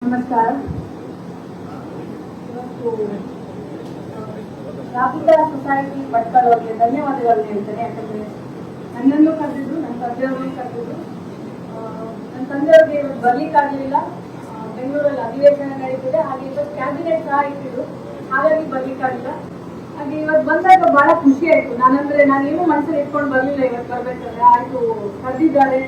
ನಮಸ್ಕಾರ. ಇವತ್ತು ರಾಬಿಟ ಸೊಸೈಟಿ ಭಟ್ಕಳ ಅವರಿಗೆ ಧನ್ಯವಾದಗಳನ್ನು ಹೇಳ್ತೇನೆ. ಯಾಕಂದರೆ ನನ್ನನ್ನು ಕರೆದಿದ್ರು, ನನ್ನ ತಂದೆಯವ್ರನ್ನೂ ಕರೆದಿದ್ರು. ನನ್ನ ತಂದೆಯವ್ರಿಗೆ ಇವತ್ತು ಬರ್ಲಿಕ್ಕಾಗಲಿಲ್ಲ, ಬೆಂಗಳೂರಲ್ಲಿ ಅಧಿವೇಶನ ನಡೀತಿದೆ. ಹಾಗೆ ಇವತ್ತು ಕ್ಯಾಬಿನೆಟ್ ಸಹ ಇಟ್ಟಿದ್ರು, ಹಾಗಾಗಿ ಬರ್ಲಿಕ್ಕಾಗಿಲ್ಲ. ಹಾಗೆ ಇವತ್ತು ಬಂದಾಗ ಬಹಳ ಖುಷಿ ಆಯಿತು. ನಾನೇನು ಮನಸ್ಸಲ್ಲಿ ಇಟ್ಕೊಂಡು ಬರಲಿಲ್ಲ ಇವತ್ತು ಬರ್ಬೇಕಾದ್ರೆ. ಆಯಿತು, ಕರೆದಿದ್ದಾರೆ,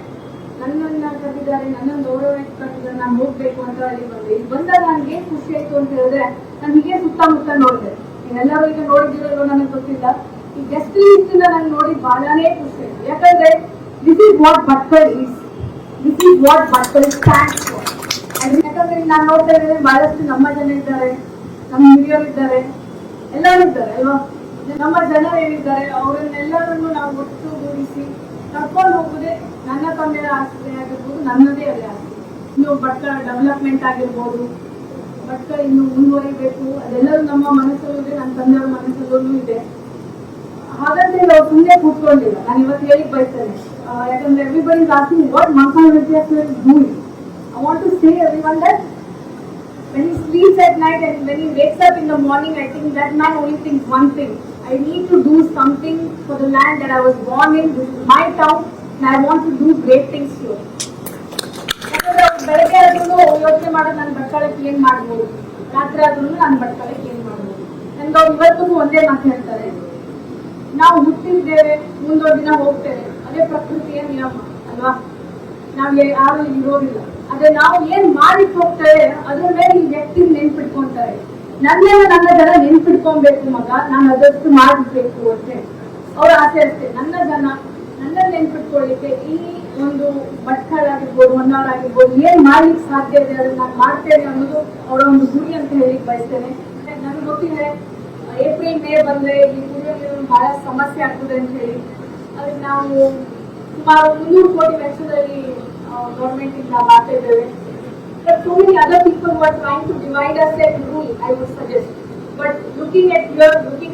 ನನ್ನನ್ನು ಕರೆದಿದ್ದಾರೆ, ನನ್ನನ್ನು ಗೌರವ ಇಟ್ಕೊಂಡಿದ್ದಾರೆ, ನಾನು ಹೋಗ್ಬೇಕು ಅಂತ ಅಲ್ಲಿ ಬಂದೆ. ಇಲ್ಲಿ ಬಂದಾಗ ನನಗೆ ಏನು ಖುಷಿ ಆಯಿತು ಅಂತ ಹೇಳಿದ್ರೆ, ನಾನು ಹೀಗೆ ಸುತ್ತಮುತ್ತ ನೋಡಿದೆ. ನೀವೆಲ್ಲರೂ ಈಗ ನೋಡಿದಿರೋ ನನಗೆ ಗೊತ್ತಿಲ್ಲ. ಈ ಗೆಸ್ಟ್ ಲೀಸ್ಟ್ ನಾನು ನೋಡಿ ಬಹಳನೇ ಖುಷಿ ಆಯಿತು. ಯಾಕಂದ್ರೆ this is what Bhatkal is, this is what Bhatkal stands for. ಯಾಕಂದ್ರೆ ನಾನು ನೋಡ್ತಾ ಇದ್ದೇನೆ, ಬಹಳಷ್ಟು ನಮ್ಮ ಜನ ಇದ್ದಾರೆ, ನಮ್ಮ ಹಿರಿಯರಿದ್ದಾರೆ, ಎಲ್ಲರೂ ಇದ್ದಾರೆ ಅಲ್ವಾ. ನಮ್ಮ ಜನರೇನಿದ್ದಾರೆ ಅವರನ್ನೆಲ್ಲರನ್ನು ನಾವು ಒಟ್ಟುಗೂಡಿಸಿ ಕರ್ಕೊಂಡು ಹೋಗುದೇ ನನ್ನ ತಂದೆಯ ಆಸೆ ಆಗಿರ್ಬೋದು, ನನ್ನದೇ ಅದೇ ಆಸೆ. ಇನ್ನು ಭಟ್ಕಳ ಡೆವಲಪ್ಮೆಂಟ್ ಆಗಿರ್ಬೋದು, ಭಟ್ಕಳ ಇನ್ನು ಮುಂದುವರಿಬೇಕು, ಅದೆಲ್ಲರೂ ನಮ್ಮ ಮನಸ್ಸಲ್ಲೂ ಇದೆ, ನನ್ನ ತಂದೆಯವರ ಮನಸ್ಸಲ್ಲೂ ಇದೆ. ಹಾಗಂದ್ರೆ ನಾವು ಸುಮ್ಮನೆ ಕೂತ್ಕೊಂಡಿಲ್ಲ. ನಾನು ಇವತ್ತು ಹೇಳಿಕ್ ಬಯಸ್ತೇನೆ, ಯಾಕಂದ್ರೆ everybody is asking what Mankala Vidyaswar is doing. I want to say everyone that when he sleeps at night and when he wakes up in the morning, I think that man only thinks one thing: I need to do something for the land that I was born in. This is my town and I want to do great things here. ಯಾಕಂದ್ರೆ ಬೆಳಗ್ಗೆ ಆದ್ರೂ ಯೋಚನೆ ಮಾಡೋದು, ನಾನು ಭಟ್ಕಳಕ್ಕೆ ಏನ್ ಮಾಡ್ಬೋದು, ರಾತ್ರಿ ಆದ್ರೂ ನಾನು ಭಟ್ಕಳಕ್ಕೆ ಏನ್ ಮಾಡ್ಬೋದು. ನನ್ಗೆ ಅವ್ರು ಇವತ್ತಿಗೂ ಒಂದೇ ಮಾತು ಹೇಳ್ತಾರೆ: ನಾವು ಹುಟ್ಟಿದ್ದೇವೆ, ಮುಂದೊಂದು ದಿನ ಹೋಗ್ತೇವೆ, ಅದೇ ಪ್ರಕೃತಿಯ ನಿಯಮ ಅಲ್ವಾ. ನಾವು ಯಾರು ಇರೋದಿಲ್ಲ. ಆದ್ರೆ ನಾವು ಏನ್ ಮಾಡಿಟ್ಟು ಹೋಗ್ತೇವೆ ಅದ್ರ ಮೇಲೆ ಈ ವ್ಯಕ್ತಿ ನೆನ್ಪಿಟ್ಕೊಂತಾರೆ. ನನ್ನ ಜನ ನೆನ್ಪಿಟ್ಕೊಬೇಕು ಮಗ, ನಾನು ಅದಷ್ಟು ಮಾಡಬೇಕು ಅಂತ ಅವ್ರ ಆಸೆ ಅಷ್ಟೇ. ನನ್ನ ಜನ ನನ್ನ ನೆನ್ಪಿಟ್ಕೊಳ್ಳಿಕ್ಕೆ ಈ ಒಂದು ಭಟ್ಕಳ ಆಗಿರ್ಬೋದು, ಹೊನ್ನಾವರ ಆಗಿರ್ಬೋದು, ಏನ್ ಮಾಡ್ಲಿಕ್ಕೆ ಸಾಧ್ಯ ಇದೆ ಅದನ್ನ ನಾನು ಮಾಡ್ತೇನೆ ಅನ್ನೋದು ಅವರ ಒಂದು ಗುರಿ ಅಂತ ಹೇಳಿಕ್ ಬಯಸ್ತೇನೆ. ನನ್ಗೆ ಗೊತ್ತಿದೆ ಏಪ್ರಿಲ್ ಮೇ ಬಂದ್ರೆ ಈ ಕುಡಿಯೋ ಬಹಳ ಸಮಸ್ಯೆ ಆಗ್ತದೆ ಅಂತ ಹೇಳಿ ಅದಕ್ಕೆ ನಾವು ಸುಮಾರು 300 ಕೋಟಿ ವೆಚ್ಚದಲ್ಲಿ ಗೌರ್ಮೆಂಟ್ ಇಂದ ಮಾಡ್ತಾ ಇದ್ದೇವೆ. But so many other people who are trying to divide us and rule, I would suggest. But looking at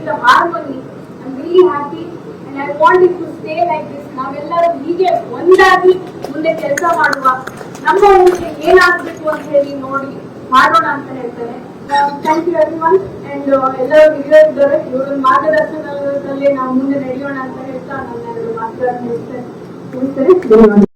the harmony, I'm really happy and I want it to stay like this. ನಾವೆಲ್ಲರೂ ಹೀಗೆ ಒಂದಾಗಿ ಮುಂದೆ ಕೆಲಸ ಮಾಡುವ, ನಮ್ಮ ಊರಿಗೆ ಏನಾಗಬೇಕು ಅಂತ ಹೇಳಿ ನೋಡಿ ಮಾಡೋಣ ಅಂತ ಹೇಳ್ತೇನೆ. Thank you everyone. ಅಂಡ್ ಎಲ್ಲರೂ ಹಿರಿಯರಿದ್ದಾರೆ, ಇವರ ಮಾರ್ಗದರ್ಶನದಲ್ಲೇ ನಾವು ಮುಂದೆ ನಡೆಯೋಣ ಅಂತ ಹೇಳ್ತಾ ನನ್ನ 2 ಮಾತುಗಳನ್ನು ಮುಗಿಸ್ತೇನೆ.